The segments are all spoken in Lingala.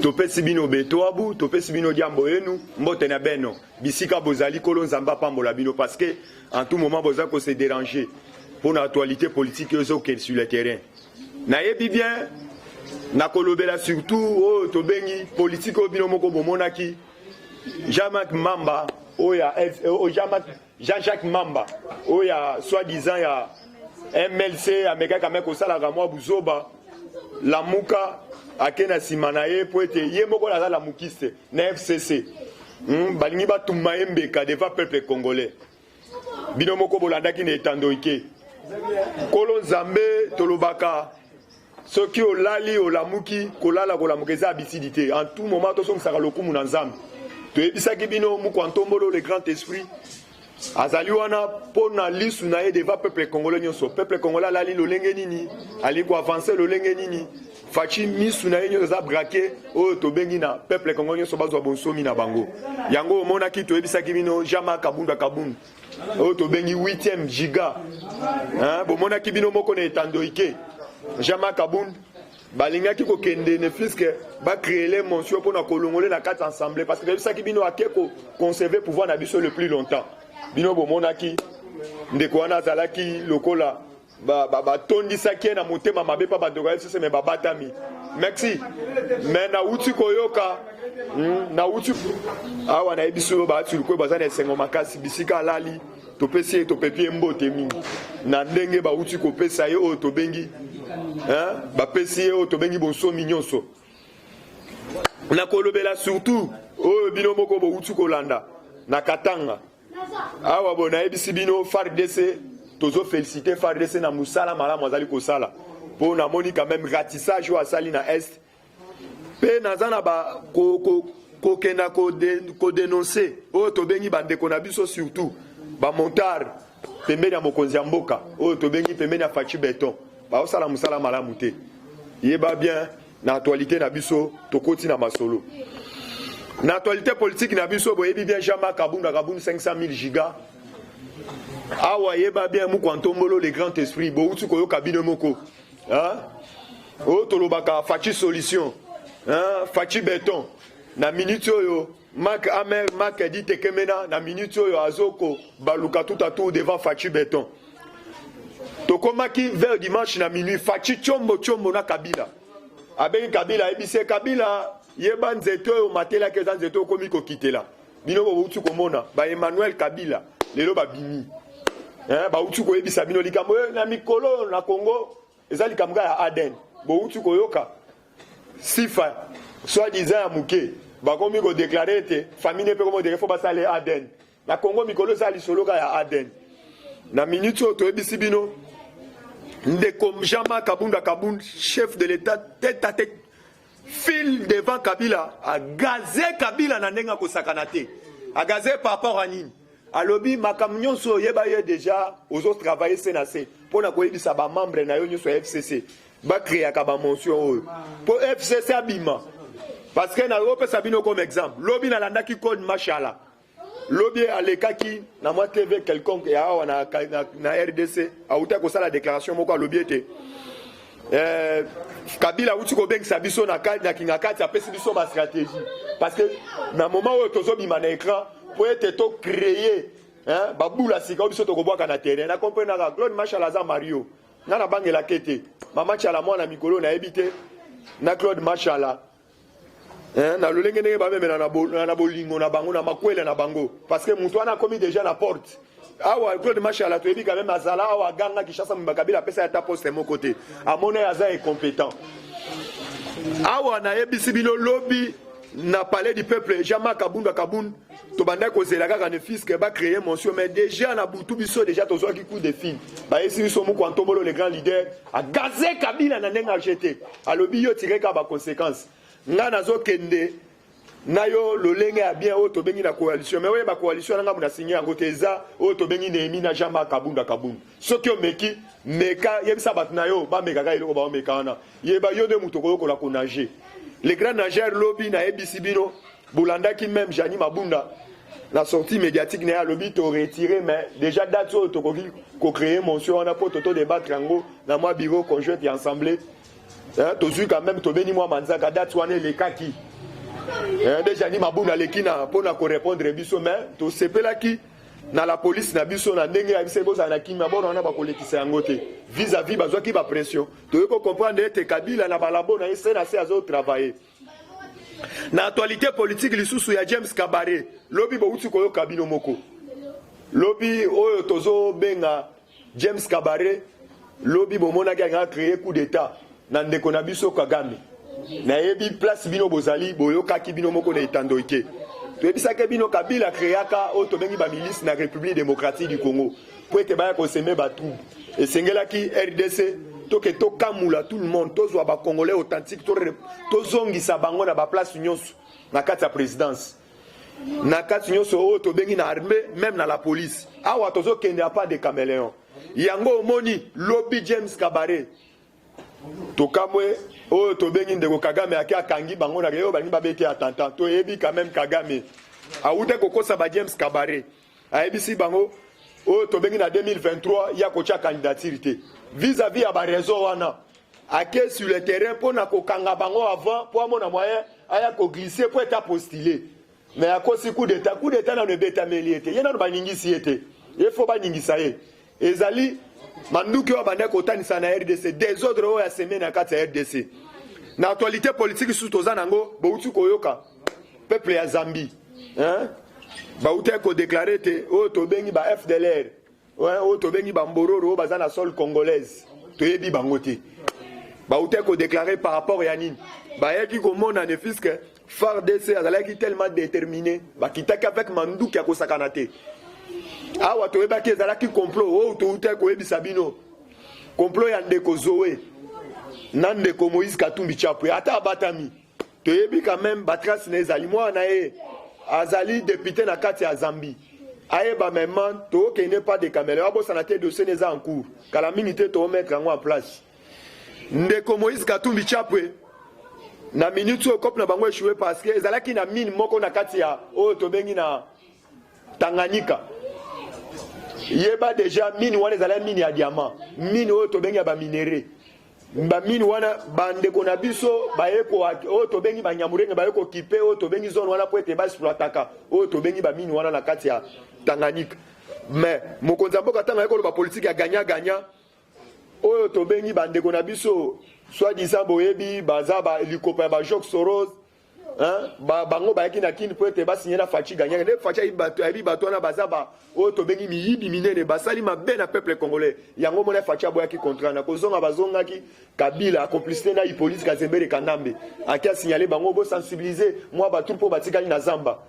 topesi bino betoabu topesi bino diambo yenu mbote na beno bisika bozali kolo nzamba pambola bino parce que en tout moment boza ko se déranger pour l'actualité politique sur le terrain na yebi bien na kolobela surtout tobengi politique obino moko bomonaki Jean-Marc Mamba oya Jean-Jacques Mamba oya soi-disant ya MLC ameka kama ko sala ka mwa buzoba la muka akena simana ye po ete ye moko la la mukiste na FCC balingi batumba mbeka devant peuple congolais bino moko bolandaki na etandoike kolo nzambe tolobaka soki olali olamuki kolala kolamukeza abisidité en tout moment to songisaka lokumu na nzambe toyebisaki bino mukwantombolo le grand esprit azali wana pona lisu na ye devant peuple congolais nyonso peuple congolais alali lolenge nini ali ko avancer lolenge nini fachi misu na ye nyonso za braqué oyo tobengi na peuple congolais nyonso bazwa bonsomi na bango yango omonaki toyebisaki bino Jean-Marc Kabunda oyo tobengi 8e giga bomonaki bino moko na etandoike Jean-Marc Kabunda balingaki kokende ne fiske ba créer les mentions pour na kolongole na quatre ensemble parce que toyebisaki bino akeko conserver pouvoir na biso le plus longtemps bino bomonaki ndeko wana azalaki lokola batondisaki na motema mabe pa badoka FCC me babatami merci mais na uti koyoka na uti awa na ebiso ba tulukwe bazana esengo makasi bisika alali topesi topepie mbote mingi na ndenge ba uti kopesa ye o tobengi bapesi ye o tobengi bonsomi nyonso na kolobela surtout o bino moko bo uti kolanda na Katanga awa bona ebisi bino FARDC tozo féliciter FARDC na musala malamu azali kosala po na moni quand même ratissage wa sali na est pe nazana ba ko kena ko dénoncer o tobengi bandeko na biso surtout ba montard pembeni ya mokonzi ya mboka o tobengi pembeni ya Fachi Beton ba osala musala malamu te yeba bien na actualité na biso tokoti na masolo na actualité politique na biso boyebi bien Jean-Marc Kabunda 500 000 giga awa yeba bien mukwantombolo le grand esprit bo utu koyo kabino moko o tolobaka Fachi solution Fachi Beton na minute oyo Marc dit tekemena na minute oyo azoko baluka tout à tout devant Fachi Beton tokomaki vers dimanche na minuit Fachi chombo na Kabila abengi Kabila ebise Kabila yeba nzeto oyo matela ke nzeto komi ko kitela bino bo utu komona ba Emmanuel Kabila lelo babimi ba utu ko yebisa bino likambo na mikolo na Congo ezali kamga ya Aden bo utu ko yoka sifa soit disant muke ba komi ko déclarer te famille pe komo de faut pas aller Aden na Congo mikolo sali soloka ya Aden na minute to yebisi bino ndeko Jean-Marc Kabunda chef de l'état tête à tête file devant Kabila a gazé Kabila na ndenga ko sakanate a gazé par rapport à nini alobi makamnyon so yeba ye déjà aux autres travailler sénacé pour na koyebisa ba membre na yo nyo so FCC ba créer ka ba mention pour FCC abima parce que na Europe sabino comme exemple lobi na landaki code machala lobi alekaki na moi TV quelconque ya na RDC a uta ko sala déclaration moko lobi était Kabila uti ko beng sabiso na kingakati apesi biso ba stratégie parce que na moment où tozo bima na écran pour être to créer babula sika biso to ko boka na terrain na comprendre na Claude Machala za Mario na bangela kete mama chala mwana mikolo na ebité na Claude Machala na lolenge ndenge ba memela na bolingo na bango na makwela na bango parce que mutu ana komi déjà na porte awa Claude Machala to ebi quand même azala awa ganga kishasa mbakabila pesa ya ta poste mon côté amona aza incompétent awa na ebisi bino lobby na palais du peuple Jean-Marc Kabunda to banda ko zela kaka ne fils que ba créer mention mais déjà na butu biso déjà to zo ki coup de fil ba esi biso mu kwantombolo le grand leader a gazé Kabila na ndenga jeté alobi yo tirer ka ba conséquences nga nazo kende na yo lolenge ya bien o to bengi na coalition mais oye ba coalition nga muna signer yango teza o to bengi Nehemi na Jean-Marc Kabunda soki o meki meka yebisa bat na yo ba meka ka iloko ba meka na yeba yo de mutoko ko la ko nager les grands nageurs lobby na ebisi bino Boulanda qui même Jani Mabunda la sortie médiatique n'a lobby to retiré mais déjà date au to ko créer mention on a pour toto débattre yango na moi bureau conjoint et assemblée to suis quand même to beni moi manzaka date wana le kaki Déjà ni mabuna lekina pour na répondre biso mais to sepela ki na la police na biso na ndenge ya biso boza na kimia bona na ba kolekisa yango te vis-à-vis bazwa ki ba pression to ko comprendre ete Kabila na balabo na SNC azo travailler na actualité politique lisusu ya James Kabare lobi bo uti koyo kabino moko lobi oyo tozo benga James Kabare lobi bo mona ga créer coup d'état na ndeko na biso Kagame na yebi place bino bozali boyoka ki bino moko na etandoike to yebisa ke bino Kabila créaka o to bengi ba milice na République démocratique du Congo pour que ba ko seme batu et sengela ki RDC to ke to kamula tout le monde to zo ba congolais authentique to zongisa bango na ba place nyonso na kati ya présidence na kati nyonso o to bengi na armée même na la police awa to zo kende pas de caméléon yango moni lobby James Kabare to kamwe o to bengi ndeko Kagame aki akangi bango na reyo bani babete attentat to yebi quand même Kagame aute kokosa ba James Kabare ayebisi bango o to bengi na 2023 ya kocha candidature vis-à-vis à ba réseau wana ake sur le terrain pour na kokanga bango avant pour amona moyen aya ko glisser pour être postulé mais à cause coup d'état na ne beta meliete yena ba ningisi ete il faut ba ningisa ye ezali manduki wa banda kotanisa na RDC désordre o ya semaine na kati ya RDC na actualité politique sous toza nango bouti koyoka peuple ya Zambie hein ba uté ko déclarer te o to bengi ba FDLR o to bengi ba mbororo baza na sol congolaise to yebi bangote ba uté ko déclarer par rapport ya nini ba yaki ko mona ne fiske FARDC azalaki tellement déterminé ba kitaki avec manduki ya kosakana te awa to ebaki ezalaki complot o to uté ko yebisa bino complot ya ndeko Zoé na ndeko Moïse Katumbi Chapwe ata abatami to yebi quand même batras na ezali mwana ye azali député na kati ya Zambie ayeba même to kene pas de caméra abo sanate dossier neza en cours kala minute to mettre en place ndeko Moïse Katumbi Chapwe na minute o cop na bango échoué parce que ezalaki na mine moko na kati ya o to bengi na Tanganyika yeba déjà mine wana ezala mine ya diamant mine o to bengi ya ba minéré ba mine wana bandeko na biso bayeko o to bengi ba nyamurenge bayeko kipe o to bengi zone wana po ete ba exploitaka o to bengi ba mine wana na kati ya Tanganyika mais mokonzi mboka tanga yeko ba politique ya gagna o to bengi bandeko na biso soit disant boyebi baza ba likopa ba Jacques Soros hein bango ba yaki na kini po ete ba signer na fachi gagna ne fachi bato na baza ba o to bengi miyibi minene basali mabe na peuple congolais yango mona fachi aboyaki contrat na kozonga bazongaki Kabila complicité na Hippolyte Kazembere Kanambe akia signaler bango bo sensibiliser moi ba troupe batikali na Zamba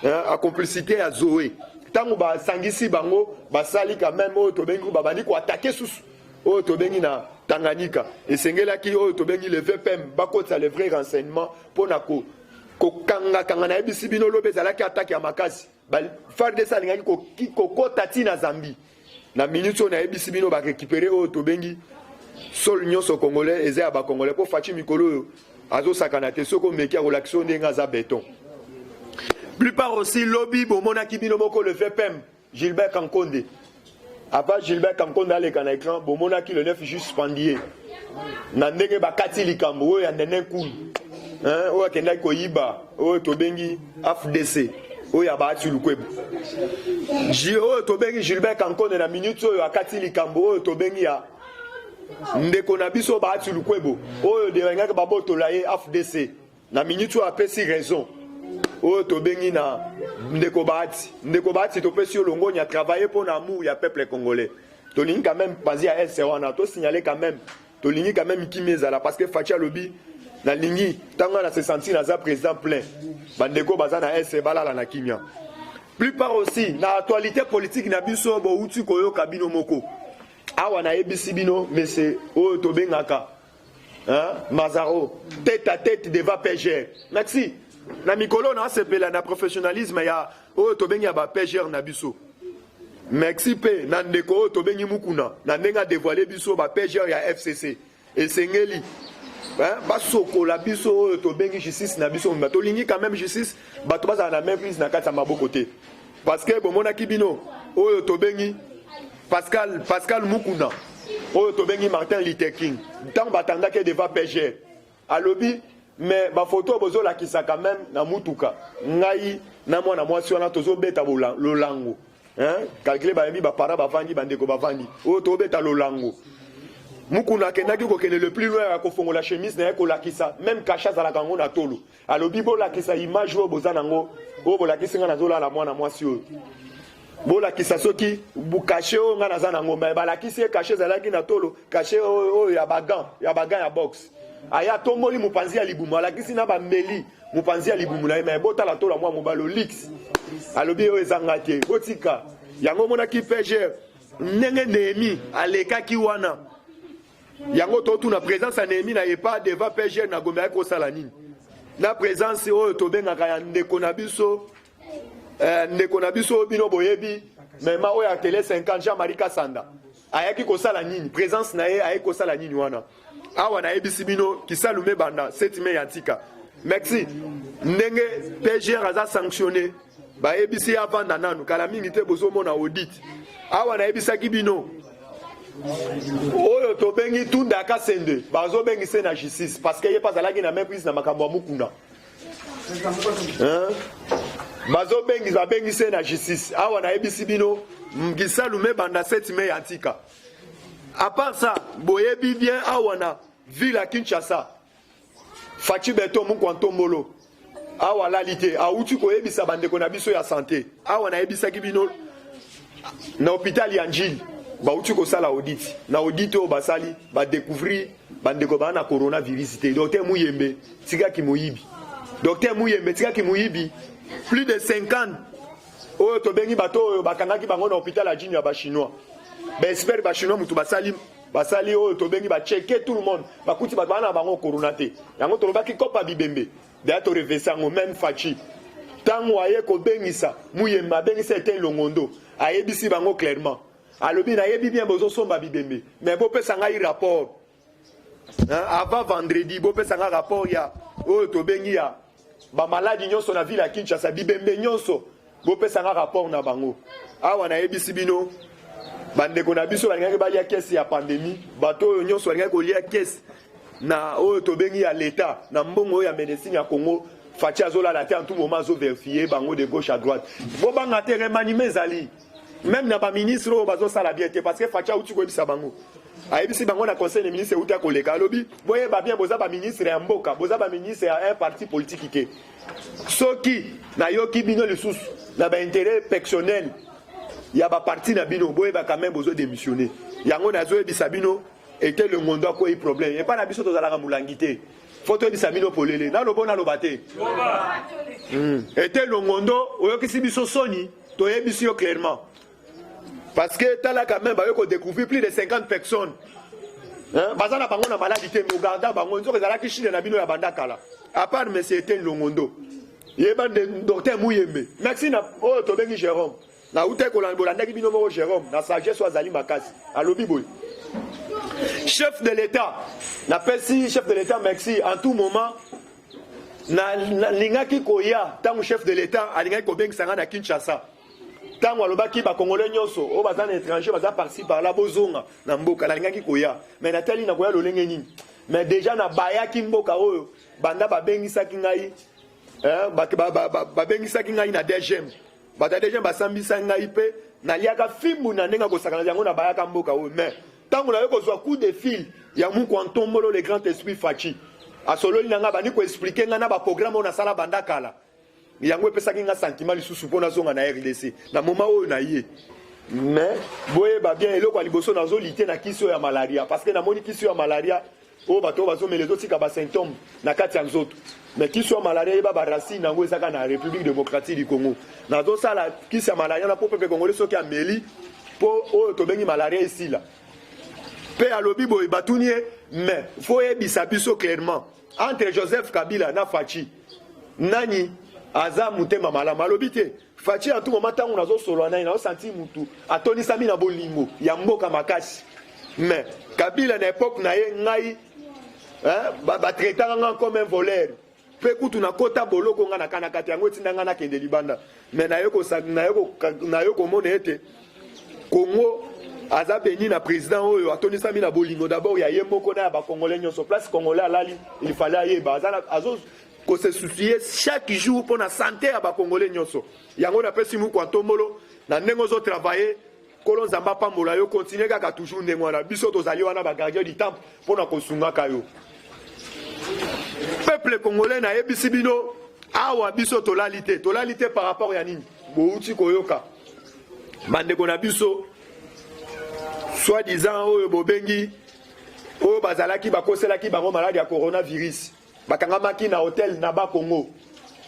hein a complicité ya Zoé tango ba sangisi bango basali quand même o to bengi ba bandi ko attaquer sous o to bengi na Tanganyika et sengelaki o to bengi le VPM bakota le vrai renseignement pona ko kanga na ebisi bino lobe zalaki attaque ya makasi ba farde sa ngaki ko kota tina Zambie na minute na ebisi bino ba récupérer o to bengi sol nyonso congolais eza ba congolais po fachi mikolo azo sakana te soko meki relaxation ndenga za béton plupart aussi lobby bomona ki bino moko le VPM Gilbert Kankonde avant Gilbert Kankonde ale kana écran bomona ki le 9 juste pendier na ndenge bakati likambo ya ndene cool hein o akenda ko yiba o to bengi FDC o ya ba tulukwebo o to bengi Gilbert Kankonde na minute o akati likambo o to bengi ya ndeko na biso ba tulukwebo o de ngaka baboto la ye FDC na minute o apesi raison o to bengi na ndeko bati to pesi olongo nya travailler pour l'amour ya peuple congolais to lingi quand même bazi à SC wana to signaler quand même to lingi quand même kimeza là parce que Facha Lobi na lingi tanga na se sentir na za président plein bandeko baza na SC balala na kimia plupart aussi na actualité politique na biso bo uti koyo kabino moko awa na ebisi bino mais c'est o to bengaka hein Mazaro tête à tête devant PGR merci na mikolo na sepela na professionnalisme ya o to bengi ba PGR na biso merci pe na ndeko to bengi mukuna na ndenga dévoiler biso ba PGR ya FCC et sengeli hein ba sokola biso to bengi justice na biso ba to lingi quand même justice ba to baza na même prise na kata maboko te parce que bomona kibino o to bengi Pascal Mukuna o to bengi Martin Luther King tant batanda ke devant PGR alobi mais ba photo bozo la kisa quand même na mutuka ngai na mwana mwasi wana tozo beta lolango hein calculer ba yembi ba para ba vandi bandeko ba vandi o to beta lolango mukuna kendaki ko kene le plus loin ya ko fongo la chemise na ko la kisa même kacha za la kango na tolo alobi bo la kisa image o bozana ngo o bo la kisa nga na zola la mwana mwasi o bo la kisa soki bu caché o nga na za na ngo mais ba la kisa caché za la ki na tolo caché o ya bagan ya box aya tomboli mupanzi ya libumu alakisi na bameli mupanzi ya libumu na ye me botala tola mwa mobalo lix alobi oyo ezanga te botika yango monaki pgr ndenge Nehemi alekaki wana yango totuna présence ya Nehemi na ye pas devant pgr na gombe akosala nini na présence oyo tobengaka ya ndeko na biso bino boyebi mema oyo ya tele 50 Jean-Marie Kasanda ayaki kosala nini présence na ye ayaki kosala nini wana awa na ebisi bino kisalume banda 7 mai antika merci ndenge PGR aza sanctionné ba ebisi avanda nanu kala mingi te bozo mona audit awa na ebisaki bino oyo to bengi tunda kasende bazo bengi se na justice parce que ye pas alaki na même prise na makambo mukunda hein bazo bengi se na justice awa na ebisi bino kisalume banda 7 mai antika. À part ça, boyebi bien awana ville à Kinshasa. Fachi beto mukwanto molo. Awala lité, autu ko ebisa bande ko na biso ya santé. Awana ebisa kibino na hôpital ya Njili. Ba utu ko sala audit. Na audit o basali ba découvrir bande ko ba na coronavirus té. Docteur Muyembe, tika ki moyibi. Docteur Muyembe tika ki moyibi. Plus de 50 oyo to bengi bato bakangaki bango na hôpital ya Njili ya ba chinois. Ben espère ba chinois mutu basali oyo to bengi ba checker tout le monde bakuti ba bana bango corona te yango to lobaki kopa bibembe da to reverser ngo même fachi tango aye ko bengisa Muyemba bengisa ete longondo ayebisi bango clairement alobi na yebi bien bozo somba bibembe mais bo pesa ngai rapport avant vendredi bo pesa ngai rapport ya oyo to bengi ya ba maladi nyonso na ville ya Kinshasa bibembe nyonso bo pesa ngai rapport na bango awa na yebisi bino bandeko na biso balingaki balia kesi ya pandémie bato oyo nyonso balingaki kolia kesi na oyo tobengi ya l'État na mbongo oyo ya médecine ya Congo fachi azolala te en tout moment azoverifie bango de gauche à droite bobanga te remaniement ezali même na baministre oyo bazosala bien te parce que fachi auti koyebisa bango ayebisi bango na conseil des ministres euti akoleka alobi boyeba bien boza baministre ya mboka boza baministre ya un parti politique te soki nayoki bino lisusu na baintérêt personnel ya ba parti na bino boyeba quand même besoin démissionner yango nazo ebisa bino était le monde a quoi problème et pas na biso tozalaka mulangi te faut ebisa bino polele na lobo na lobate était le monde oyokisi biso soni to yebisi yo clairement parce que tala quand même ba yo ko découvrir plus de 50 personnes hein bazana bango na maladie te mo garda bango nzo ezalaki chine na bino ya bandakala à part monsieur était le monde yeba docteur Muyembe merci na o to bengi Jérôme na ute kolandaki bino moko Jérôme na sagesse azali makasi alobi boy chef de l'État na pesi chef de l'État merci en tout moment na lingaki koya tango chef de l'État alingaki kobengisa na Kinshasa tango alobaki ba congolais nyonso o bazana étranger baza parti par là bozonga na mboka alingaki koya mais na tali na koya lolenge nini mais déjà na bayaki mboka oyo banda babengisaki ngai babengisaki ngai na DGM bata déjà basambisa ngai pe naliaka fimbu na ndenga kosakana yango na bayaka mboka o mais tango na yo kozwa coup de fil ya mukwanto mbolo le grand esprit fachi asololi nanga bani ko expliquer nga na ba programme on sala bandakala yango epesaki nga sentiment lisusu pona zonga na RDC na moment oyo na ye mais boye ba bien eloko aliboso na zo lité na kiso ya malaria parce que na moni kiso ya malaria o bato bazo melezo tika ba symptômes na kati ya nzoto mais kiso ya malaria eba ba racine nango ezaka na République démocratique du Congo na zo sala kiso ya malaria na peuple congolais soki ameli po o to bengi malaria ici là pe alobi boy batunie mais faut ebisa biso clairement entre Joseph Kabila na Fachi nani aza mutema malama alobi te Fachi à tout moment tango nazo solo na ina senti mutu atoni sami na bolingo ya mboka makasi mais Kabila na époque na ye ngai ba traitanga nga comme un voleur pe kutu na kota boloko nga na kana kati yango tinda nga na kende libanda mais na yoko mona ete Congo aza béni na président oyo atonisami na bolingo d'abord ya ye moko na ba congolais nyonso place congolais alali il fallait ayeba azo ko se soucier chaque jour pour la santé ya ba congolais nyonso yango na pesi mu kwa tombolo na ndengo zo travailler kolon zamba pambola yo continuer kaka toujours ndengo na biso tozali wana ba gardien du temple pour na kosunga kayo peuple congolais na yebisi bino awa biso tolalité par rapport ya nini bouti koyoka bandeko na biso soi-disant oyo bobengi oyo bazalaki bakoselaki bango maladi ya coronavirus bakangamaki na hôtel na ba Congo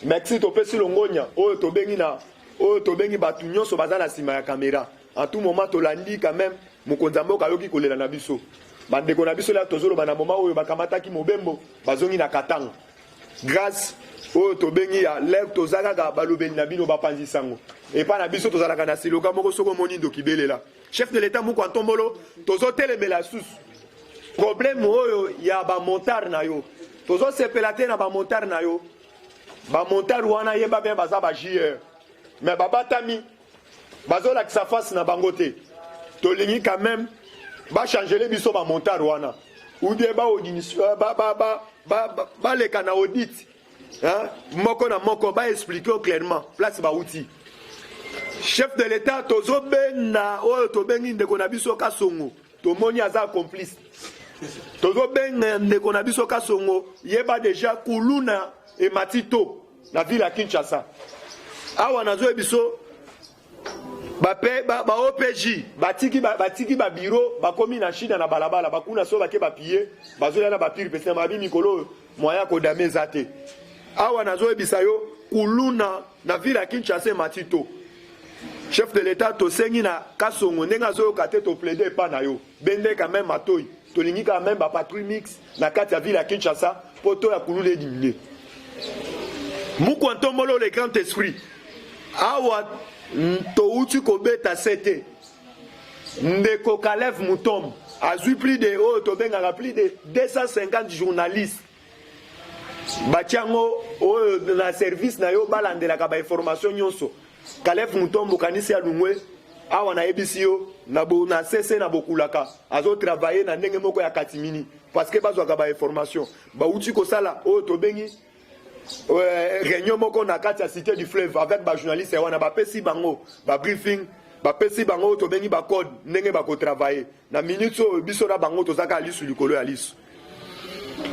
merci topesi longonya oyo tobengi batu nyonso baza na sima ya caméra en tout moment tolandi quand même mokonzi mboka yoki kolela na biso bandeko na biso la tozoloba na moment oyo bakamataki mobembo bazongi na Katanga grâce oyo tobengi ya lèvre tozalaka balobeli na bino bapanzi sango epa na biso tozalaka na siloka moko soko moni ndo kibelela chef de l'état moko antombolo tozotelemela susu problème oyo ya bamontare na yo tozosepela te na bamontare na yo bamontare wana yeba bien baza baJR mais babatami bazolakisa face na bango te tolingi quand même bachangele biso bamontare wana ou bien baleka na audit moko na moko expliquer clairement place bauti chef de l'état tozobenga oyo tobengi ndeko na biso Kasongo tomoni aza complice tozobenga ndeko na biso Kasongo yeba déjà kuluna e matito na ville ya Kinshasa awa nazo biso ba OPJ batiki ba bureau bakomi na shida na balabala bakuna so bake bapiye bazoya na bapiri pesa mabi mikolo moya kodame zate awa nazo ebisa yo kuluna na ville ya Kinshasa matito chef de l'état tosengi na Kasongo ndenga zo kate to plaider pa na yo bende quand même matoi tolingi quand même ba patrouille mix na kati ya ville ya Kinshasa poto ya kulule diminuer mukwantomolo le grand esprit awa touti kobeta sete ndeko Kalev Mutombo azui plus de plus de 250 journalistes batiango na service na yo balandelaka ba information nyonso Kalev Mutombo kanisi alungwe awa na ebisi yo na cesse na bokulaka azo travailler na ndenge moko ya katimini parce que bazwaka ba information bauti kosala oyo tobengi réunion moko na kati ya cité du fleuve avec ba journaliste wana bapesi bango ba briefing bapesi bango tobengi ba code ndenge bako travailler na minute so biso na bango tozaka lisu likolo ya lisu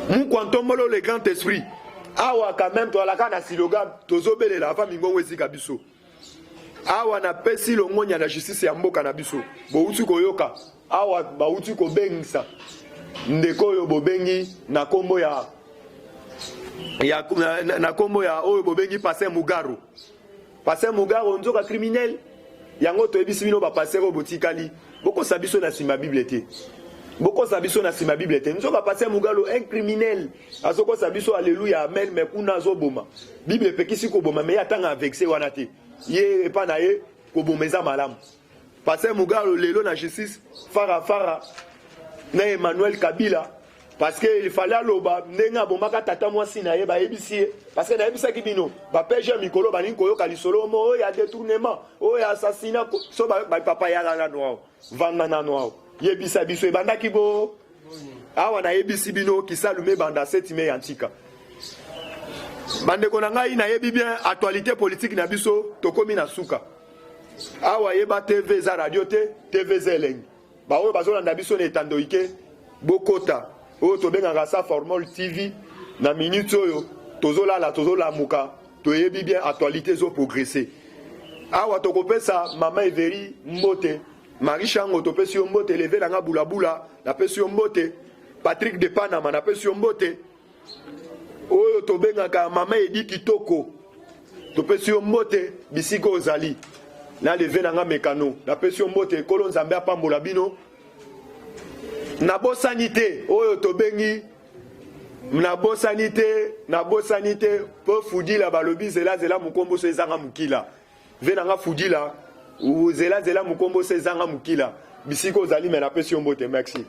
mukwantombolo le grand esprit awa quand même to alaka na siloga tozobelela fa mingongo esika biso awa na pesi longonya na justice ya mboka na biso bouti koyoka awa bauti kobengisa ndeko yo bobengi na kombo ya na kombo ya oyo bobengi Passer Mugaru nzoka criminel yango to ebisi bino ba passer o botikali boko sabiso na sima bible te nzoka Passer Mugaru un criminel azoko sabiso alléluia amen mais kuna zo boma bible pekisi ko boma mais atanga vexé wana te ye epa na ye ko bomeza malamu Passer Mugaru lelo na justice fara na Emmanuel Kabila parce que il fallait loba ndenga bomaka tata mwasi na ye ba ebisi parce que na ebisa ki bino ba peje mikolo ba linko yo kalisolo mo ya détournement o ya assassinat so ba papa ya la noa vanda na noa yebisa biso e banda ki bo awa na ebisi bino ki salume banda 7 mai antika bande ko na ngai na yebi bien actualité politique na biso tokomi na suka awa yeba TV za radio te TV zeleng ba o bazolanda biso na etandoike bokota oyo tobengaka sa formule TV na minute oyo tozolamuka toyebi bien actualité zo progresser awa tokopesa mama Everi mbote Marie Chango topesi yo mbote levé langa bulabula na pesi yo mbote Patrick de Panama na pesi yo mbote oyo tobengaka mama Edi Kitoko topesi yo mbote bisiko ozali na levé langa mekano na pesi yo mbote kolo nzambe apambola bino na bosanité oyo tobengi na bosanité po fudila balobi zela mukombo so ezanga mukila venanga fudila zela mukombo so ezanga mukila bisiko ozali me na pesi yo mbote merci